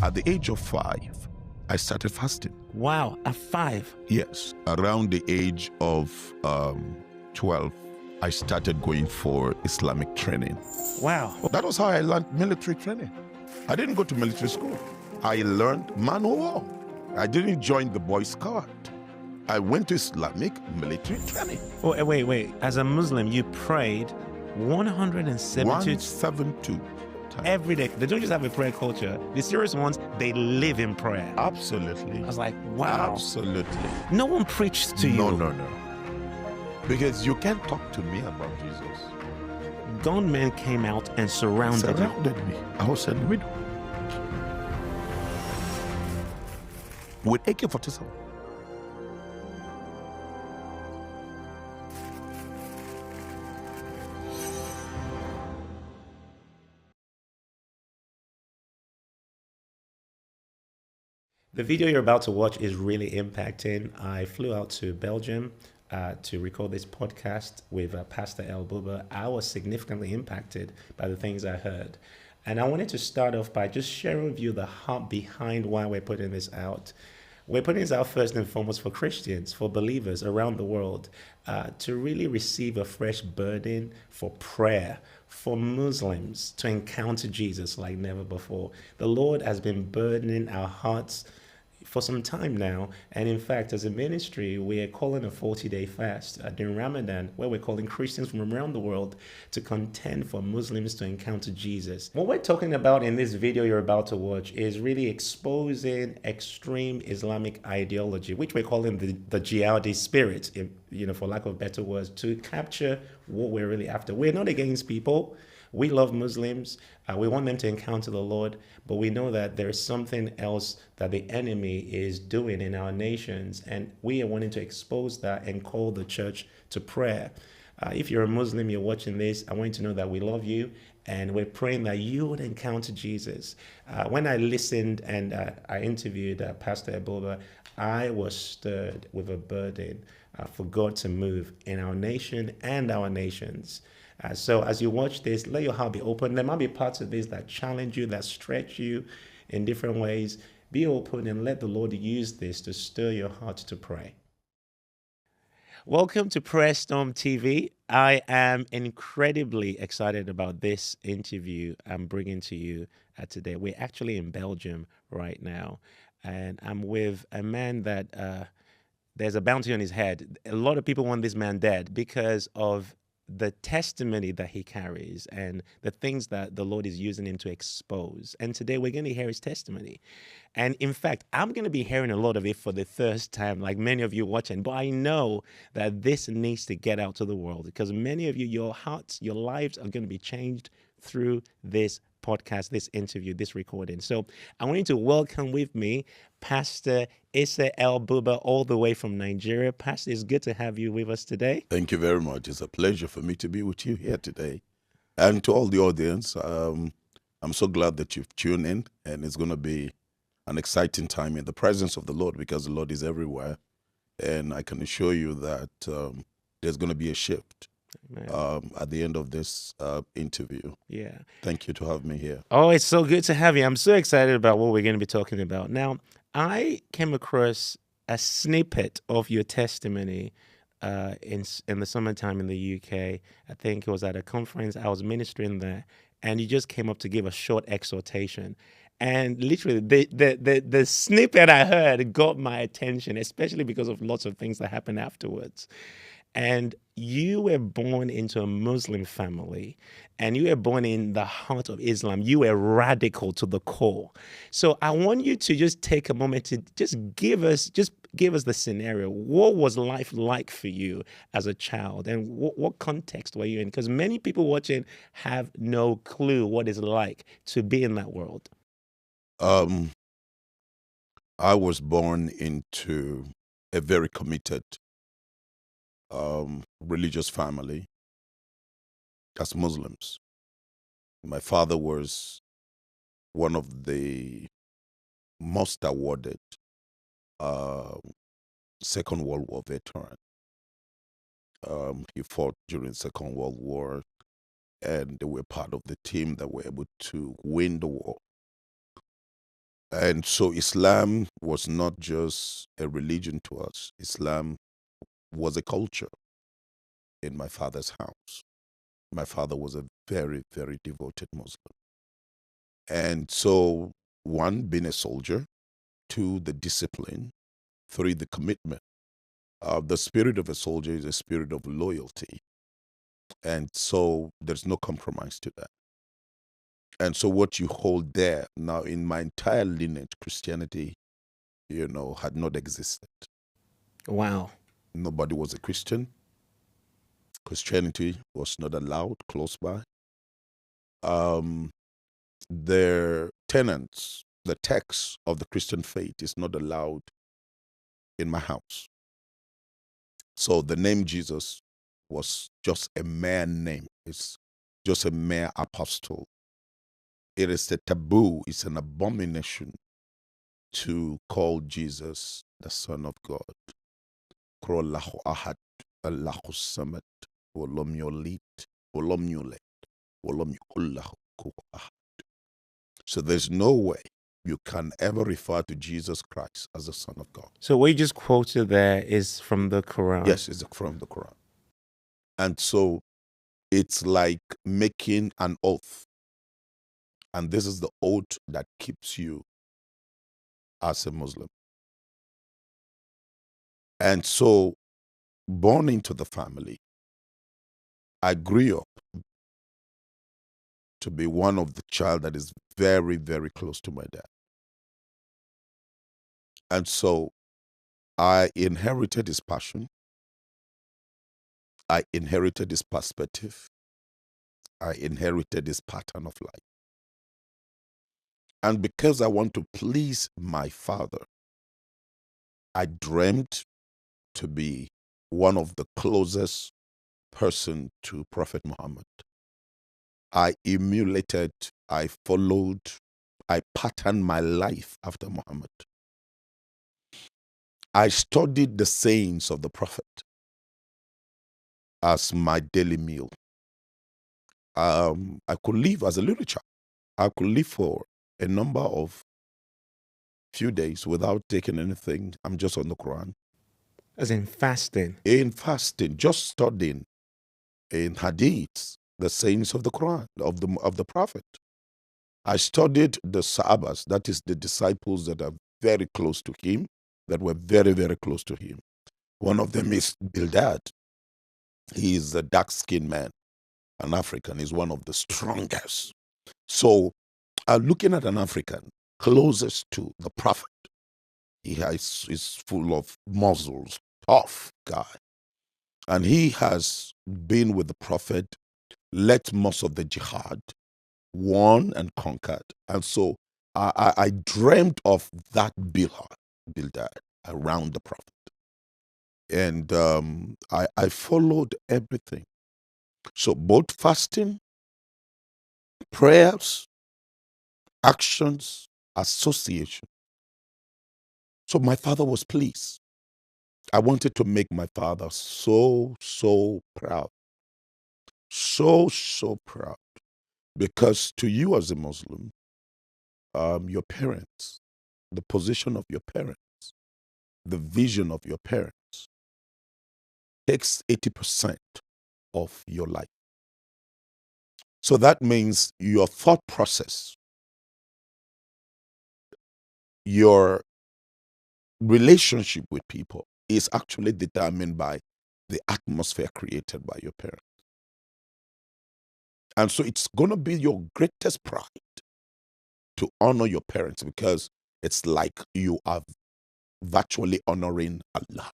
At the age of 5, I started fasting. Wow, at 5? Yes. Around the age of 12, I started going for Islamic training. Wow. That was how I learned military training. I didn't go to military school. I learned man of war. I didn't join the Boy Scout. I went to Islamic military training. Oh, wait. As a Muslim, you prayed 172 172 times. every day. They don't just have a prayer culture. The serious ones, they live in prayer. Absolutely. I was like, wow. Absolutely. No one preached to you. No. Because you can't talk to me about Jesus. Gunmen came out and surrounded Me. I was in the middle. With AK-47. The video you're about to watch is really impacting. I flew out to Belgium to record this podcast with Pastor El Buba. I was significantly impacted by the things I heard. And I wanted to start off by just sharing with you the heart behind why we're putting this out. We're putting this out first and foremost for Christians, for believers around the world, to really receive a fresh burden for prayer, for Muslims to encounter Jesus like never before. The Lord has been burdening our hearts for some time now. And in fact, as a ministry, we are calling a 40-day fast during Ramadan, where we're calling Christians from around the world to contend for Muslims to encounter Jesus. What we're talking about in this video you're about to watch is really exposing extreme Islamic ideology, which we're calling the jihadist spirit, for lack of better words, to capture what we're really after. We're not against people. We love Muslims. We want them to encounter the Lord, but we know that there is something else that the enemy is doing in our nations, and we are wanting to expose that and call the church to prayer. If you're a Muslim, you're watching this, I want you to know that we love you, and we're praying that you would encounter Jesus. When I listened and I interviewed Pastor Ebola, I was stirred with a burden for God to move in our nation and our nations. So as you watch this, let your heart be open. There might be parts of this that challenge you, that stretch you in different ways. Be open and let the Lord use this to stir your heart to pray. Welcome to Prayer Storm TV. I am incredibly excited about this interview I'm bringing to you today. We're actually in Belgium right now, and I'm with a man that there's a bounty on his head. A lot of people want this man dead because of the testimony that he carries and the things that the Lord is using him to expose. And today we're going to hear his testimony. And in fact, I'm going to be hearing a lot of it for the first time, like many of you watching. But I know that this needs to get out to the world because many of you, your hearts, your lives are going to be changed through this podcast, this interview, this recording. So I want you to welcome with me Pastor Issa El Buba, all the way from Nigeria. Pastor, it's good to have you with us today. Thank you very much. It's a pleasure for me to be with you here today. And to all the audience, I'm so glad that you've tuned in, and it's going to be an exciting time in the presence of the Lord because the Lord is everywhere. And I can assure you that there's going to be a shift at the end of this interview. Yeah. Thank you to have me here. Oh, it's so good to have you. I'm so excited about what we're going to be talking about. Now, I came across a snippet of your testimony in the summertime in the UK. I think it was at a conference. I was ministering there, and you just came up to give a short exhortation. And literally, the snippet I heard got my attention, especially because of lots of things that happened afterwards. And you were born into a Muslim family, and you were born in the heart of Islam. You were radical to the core. So I want you to just take a moment to just give us the scenario. What was life like for you as a child, and what context were you in? Because many people watching have no clue what it's like to be in that world. I was born into a very committed religious family as Muslims. My father was one of the most awarded Second World War veteran. He fought during Second World War, and they were part of the team that were able to win the war. And so Islam was not just a religion to us. Islam was a culture in my father's house. My father was a very, very devoted Muslim. And so, one, being a soldier, two, the discipline, three, the commitment. The spirit of a soldier is a spirit of loyalty. And so, there's no compromise to that. And so, what you hold there, now in my entire lineage, Christianity, had not existed. Wow. Nobody was a Christian. Christianity was not allowed close by. Their tenets, the text of the Christian faith is not allowed in my house. So the name Jesus was just a mere name. It's just a mere apostle. It is a taboo, it's an abomination to call Jesus the Son of God. Krollahu ahad, Allahu samad, walam yulid, walam yulad, walam yakul lahu kufuwan ahad. So there's no way you can ever refer to Jesus Christ as the Son of God. So what you just quoted there is from the Quran. Yes, it's from the Quran. And so it's like making an oath. And this is the oath that keeps you as a Muslim. And so, born into the family, I grew up to be one of the child that is very, very close to my dad. And so I inherited his passion. I inherited his perspective. I inherited his pattern of life. And because I want to please my father, I dreamt to be one of the closest person to Prophet Muhammad. I emulated, I followed, I patterned my life after Muhammad. I studied the sayings of the Prophet as my daily meal. I could live as a little child. I could live for a number of few days without taking anything. I'm just on the Quran. As in fasting. In fasting, just studying in hadiths, the sayings of the Quran, of the Prophet. I studied the Sahabas, that is the disciples that are very close to him, that were very, very close to him. One of them is Bildad. He is a dark-skinned man, an African. He's one of the strongest. So, looking at an African closest to the Prophet, is full of muscles, tough guy. And he has been with the Prophet, led most of the jihad, won and conquered. And so I dreamt of that Bildad around the Prophet. And I followed everything. So both fasting, prayers, actions, association. So my father was pleased. I wanted to make my father so, so proud. So, so proud. Because to you as a Muslim, your parents, the position of your parents, the vision of your parents takes 80% of your life. So that means your thought process, your relationship with people is actually determined by the atmosphere created by your parents. And so it's going to be your greatest pride to honor your parents, because it's like you are virtually honoring Allah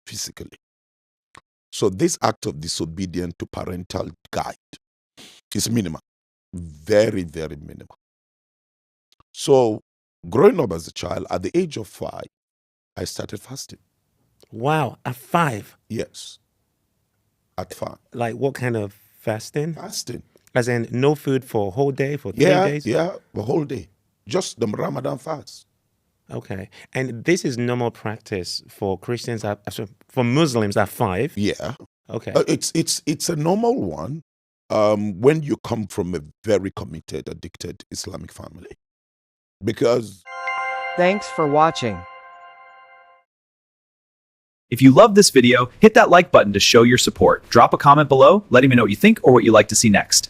physically. So this act of disobedience to parental guide is minimal, very, very minimal. So growing up as a child, at the age of 5, I started fasting. Wow, at 5? Yes, at 5. Like what kind of fasting? Fasting. As in no food for a whole day, for 3 days? Yeah, the whole day. Just the Ramadan fast. Okay. And this is normal practice for Christians, for Muslims at 5? Yeah. Okay. It's a normal one when you come from a very committed, addicted Islamic family. because Thanks for watching. If you loved this video, hit that like button to show your support. Drop a comment below, letting me know what you think or what you'd like to see next.